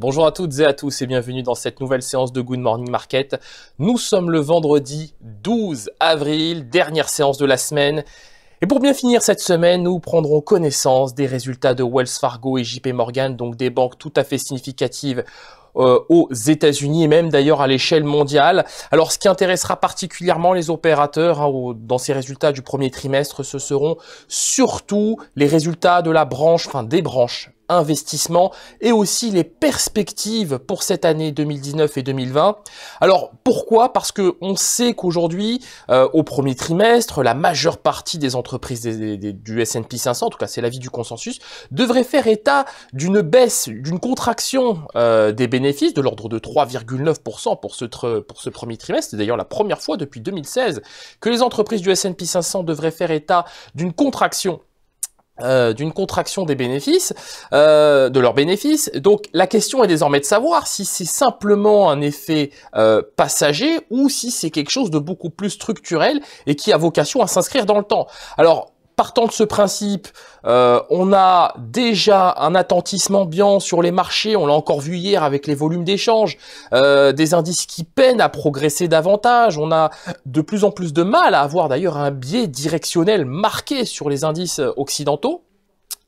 Bonjour à toutes et à tous et bienvenue dans cette nouvelle séance de Good Morning Market. Nous sommes le vendredi 12 avril, dernière séance de la semaine. Et pour bien finir cette semaine, nous prendrons connaissance des résultats de Wells Fargo et JP Morgan, donc des banques tout à fait significatives aux États-Unis et même d'ailleurs à l'échelle mondiale. Alors ce qui intéressera particulièrement les opérateurs dans ces résultats du premier trimestre, ce seront surtout les résultats de la branche, des branches investissement et aussi les perspectives pour cette année 2019 et 2020. Alors pourquoi? Parce que on sait qu'aujourd'hui, au premier trimestre, la majeure partie des entreprises du S&P 500, en tout cas c'est l'avis du consensus, devrait faire état d'une baisse, d'une contraction des bénéfices de l'ordre de 3,9% pour ce premier trimestre. C'est d'ailleurs la première fois depuis 2016 que les entreprises du S&P 500 devraient faire état d'une contraction des bénéfices, de leurs bénéfices. Donc la question est désormais de savoir si c'est simplement un effet passager ou si c'est quelque chose de beaucoup plus structurel et qui a vocation à s'inscrire dans le temps. Alors partant de ce principe, on a déjà un attentissement ambiant sur les marchés, on l'a encore vu hier avec les volumes d'échange, des indices qui peinent à progresser davantage, on a de plus en plus de mal à avoir d'ailleurs un biais directionnel marqué sur les indices occidentaux,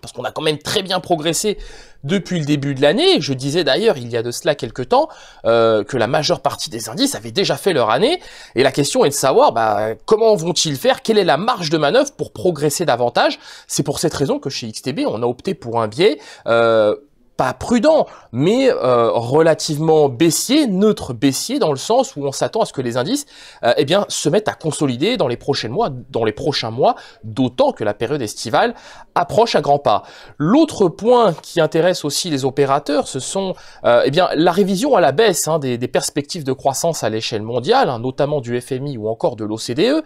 parce qu'on a quand même très bien progressé depuis le début de l'année. Je disais d'ailleurs il y a de cela quelques temps que la majeure partie des indices avaient déjà fait leur année. Et la question est de savoir comment vont-ils faire, quelle est la marge de manœuvre pour progresser davantage. C'est pour cette raison que chez XTB, on a opté pour un biais pas prudent, mais relativement baissier, neutre baissier, dans le sens où on s'attend à ce que les indices se mettent à consolider dans les prochains mois, d'autant que la période estivale approche à grands pas. L'autre point qui intéresse aussi les opérateurs, ce sont la révision à la baisse des perspectives de croissance à l'échelle mondiale, notamment du FMI ou encore de l'OCDE,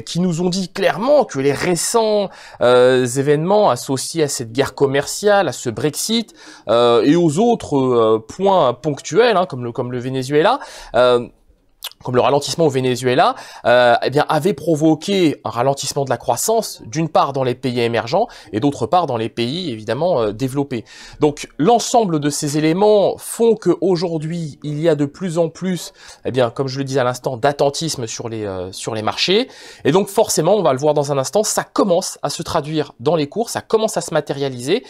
qui nous ont dit clairement que les récents événements associés à cette guerre commerciale, à ce Brexit, et aux autres points ponctuels, comme le Venezuela, comme le ralentissement au Venezuela, avait provoqué un ralentissement de la croissance, d'une part dans les pays émergents et d'autre part dans les pays évidemment développés. Donc l'ensemble de ces éléments font qu'aujourd'hui il y a de plus en plus, comme je le disais à l'instant, d'attentisme sur les marchés. Et donc forcément, on va le voir dans un instant, ça commence à se traduire dans les cours, ça commence à se matérialiser.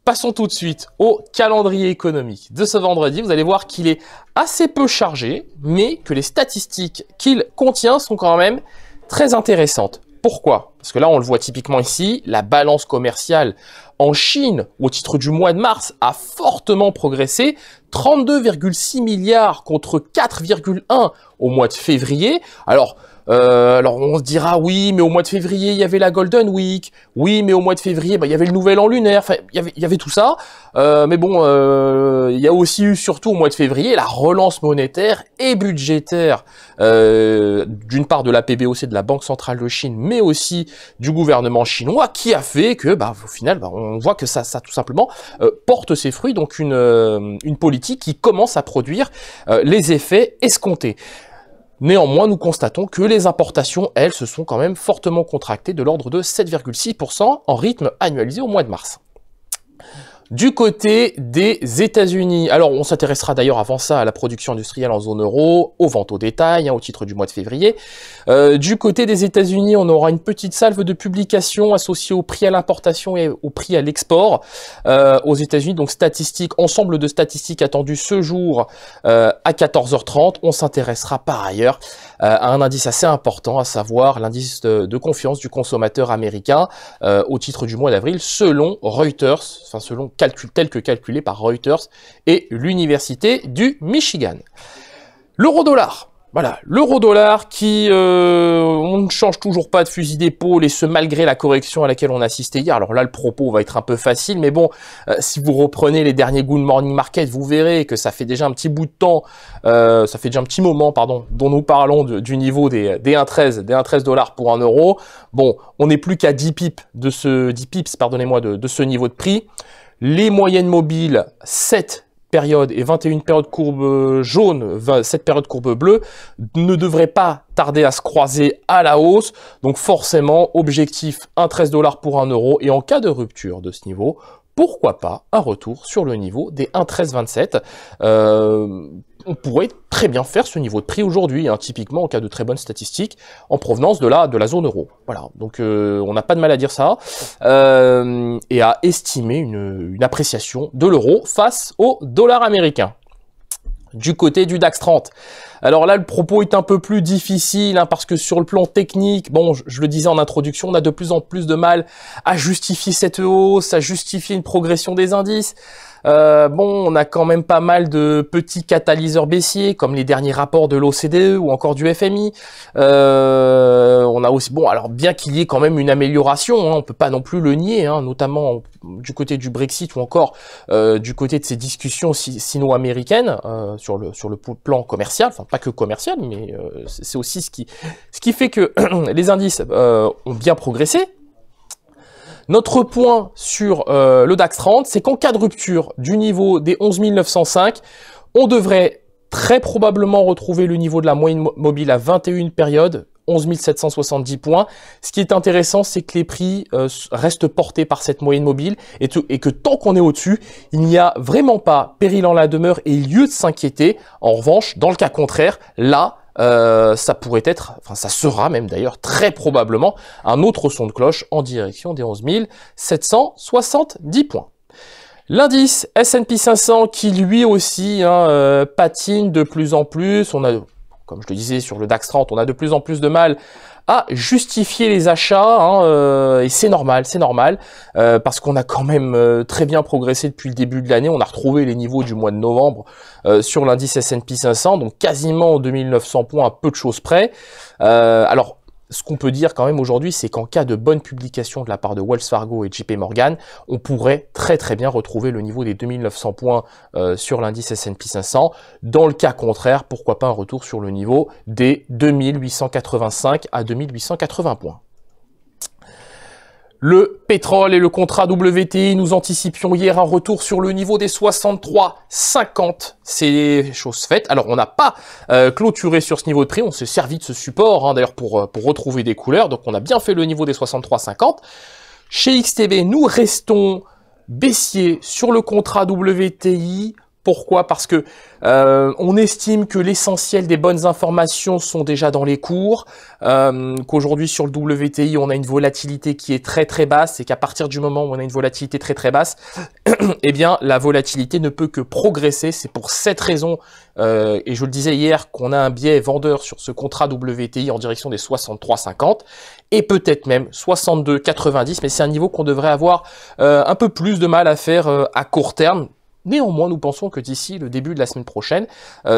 Passons tout de suite au calendrier économique de ce vendredi. Vous allez voir qu'il est assez peu chargé, mais que les statistiques qu'il contient sont quand même très intéressantes. Pourquoi? Parce que là, on le voit typiquement ici, la balance commerciale en Chine, au titre du mois de mars, a fortement progressé, 32,6 milliards contre 4,1 au mois de février. Alors on se dira oui, mais au mois de février il y avait la Golden Week, oui, mais au mois de février il y avait le Nouvel An lunaire, il y avait tout ça, mais bon, il y a aussi eu surtout au mois de février la relance monétaire et budgétaire d'une part de la PBOC, de la Banque centrale de Chine, mais aussi du gouvernement chinois, qui a fait que au final on voit que ça tout simplement porte ses fruits, donc une politique qui commence à produire les effets escomptés. Néanmoins, nous constatons que les importations, elles, se sont quand même fortement contractées de l'ordre de 7,6% en rythme annualisé au mois de mars. Du côté des États-Unis, alors on s'intéressera d'ailleurs avant ça à la production industrielle en zone euro, aux ventes au détail, au titre du mois de février. Du côté des États-Unis, on aura une petite salve de publications associées au prix à l'importation et au prix à l'export aux États-Unis. Donc ensemble de statistiques attendues ce jour à 14h30. On s'intéressera par ailleurs à un indice assez important, à savoir l'indice de confiance du consommateur américain au titre du mois d'avril, selon Reuters, selon tel que calculé par Reuters et l'Université du Michigan. L'euro-dollar. Voilà, l'euro-dollar qui, on ne change toujours pas de fusil d'épaule, et ce malgré la correction à laquelle on a assisté hier. Alors là, le propos va être un peu facile, mais bon, si vous reprenez les derniers Good Morning Market, vous verrez que ça fait déjà un petit bout de temps, ça fait déjà un petit moment, dont nous parlons du niveau des 1,13 dollars pour 1 euro. Bon, on n'est plus qu'à 10 pips de ce niveau de prix. Les moyennes mobiles, 7 périodes et 21 périodes courbe jaune, 7 périodes courbe bleue, ne devraient pas tarder à se croiser à la hausse. Donc forcément, objectif 1,13 $ pour 1 euro. Et en cas de rupture de ce niveau, pourquoi pas un retour sur le niveau des 1,1327. On pourrait très bien faire ce niveau de prix aujourd'hui, hein, typiquement en cas de très bonnes statistiques en provenance de la zone euro. Voilà, donc on n'a pas de mal à dire ça et à estimer une appréciation de l'euro face au dollar américain. Du côté du DAX 30. Alors là, le propos est un peu plus difficile, hein, parce que sur le plan technique, bon, je le disais en introduction, on a de plus en plus de mal à justifier cette hausse, à justifier une progression des indices. Bon, on a quand même pas mal de petits catalyseurs baissiers, comme les derniers rapports de l'OCDE ou encore du FMI. On a aussi, bon, alors bien qu'il y ait quand même une amélioration, hein, on peut pas non plus le nier, hein, notamment du côté du Brexit ou encore du côté de ces discussions sino-américaines sur le plan commercial, enfin pas que commercial, mais c'est aussi ce qui fait que les indices ont bien progressé. Notre point sur le DAX 30, c'est qu'en cas de rupture du niveau des 11 905, on devrait très probablement retrouver le niveau de la moyenne mobile à 21 périodes, 11 770 points. Ce qui est intéressant, c'est que les prix restent portés par cette moyenne mobile et que tant qu'on est au-dessus, il n'y a vraiment pas péril en la demeure et lieu de s'inquiéter. En revanche, dans le cas contraire, là, ça pourrait être, enfin ça sera même d'ailleurs très probablement un autre son de cloche en direction des 11 770 points. L'indice S&P 500 qui lui aussi patine de plus en plus. On a, comme je le disais sur le DAX 30, on a de plus en plus de mal à justifier les achats, et c'est normal, parce qu'on a quand même très bien progressé depuis le début de l'année. On a retrouvé les niveaux du mois de novembre sur l'indice S&P 500, donc quasiment 2900 points à peu de choses près. Alors, ce qu'on peut dire quand même aujourd'hui, c'est qu'en cas de bonne publication de la part de Wells Fargo et JP Morgan, on pourrait très bien retrouver le niveau des 2900 points sur l'indice S&P 500. Dans le cas contraire, pourquoi pas un retour sur le niveau des 2885 à 2880 points. Le pétrole et le contrat WTI, nous anticipions hier un retour sur le niveau des 63,50. C'est chose faite. Alors, on n'a pas clôturé sur ce niveau de prix. On s'est servi de ce support, d'ailleurs, pour retrouver des couleurs. Donc, on a bien fait le niveau des 63,50. Chez XTB, nous restons baissiers sur le contrat WTI. Pourquoi? Parce que on estime que l'essentiel des bonnes informations sont déjà dans les cours, qu'aujourd'hui sur le WTI on a une volatilité qui est très basse et qu'à partir du moment où on a une volatilité très basse, eh bien la volatilité ne peut que progresser. C'est pour cette raison, et je le disais hier, qu'on a un biais vendeur sur ce contrat WTI en direction des 63,50 et peut-être même 62,90, mais c'est un niveau qu'on devrait avoir un peu plus de mal à faire à court terme. Néanmoins, nous pensons que d'ici le début de la semaine prochaine,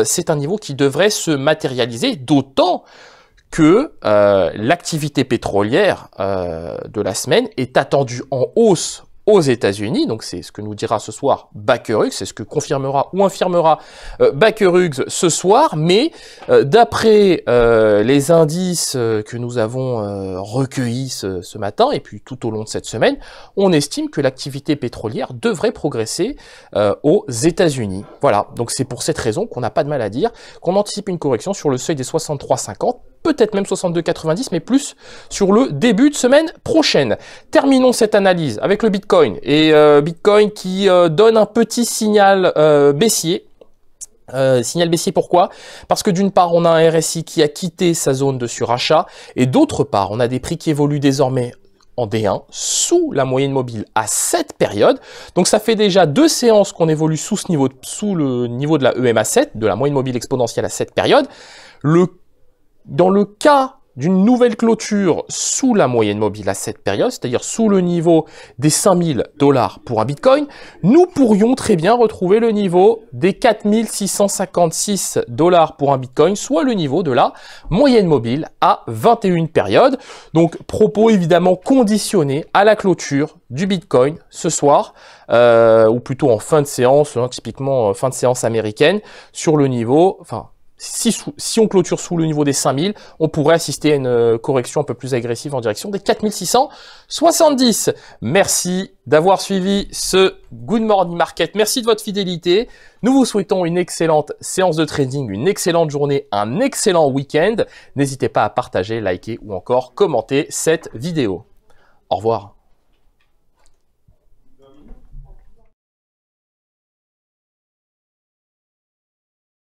c'est un niveau qui devrait se matérialiser, d'autant que l'activité pétrolière de la semaine est attendue en hausse aux États-Unis. Donc c'est ce que nous dira ce soir Baker Hughes, c'est ce que confirmera ou infirmera Baker Hughes ce soir. Mais d'après les indices que nous avons recueillis ce matin et puis tout au long de cette semaine, on estime que l'activité pétrolière devrait progresser aux États-Unis. Voilà, donc c'est pour cette raison qu'on n'a pas de mal à dire qu'on anticipe une correction sur le seuil des 63,50, peut-être même 62,90, mais plus sur le début de semaine prochaine. Terminons cette analyse avec le Bitcoin, et Bitcoin qui donne un petit signal baissier. Signal baissier, pourquoi? Parce que d'une part, on a un RSI qui a quitté sa zone de surachat, et d'autre part, on a des prix qui évoluent désormais en D1 sous la moyenne mobile à cette période. Donc ça fait déjà 2 séances qu'on évolue sous le niveau de la EMA 7, de la moyenne mobile exponentielle à cette période. Dans le cas d'une nouvelle clôture sous la moyenne mobile à cette période, c'est-à-dire sous le niveau des 5000 $ pour un Bitcoin, nous pourrions très bien retrouver le niveau des 4656 $ pour un Bitcoin, soit le niveau de la moyenne mobile à 21 périodes. Donc, propos évidemment conditionnés à la clôture du Bitcoin ce soir, ou plutôt en fin de séance, typiquement fin de séance américaine, sur le niveau, enfin, si on clôture sous le niveau des 5000, on pourrait assister à une correction un peu plus agressive en direction des 4670. Merci d'avoir suivi ce Good Morning Market. Merci de votre fidélité. Nous vous souhaitons une excellente séance de trading, une excellente journée, un excellent week-end. N'hésitez pas à partager, liker ou encore commenter cette vidéo. Au revoir.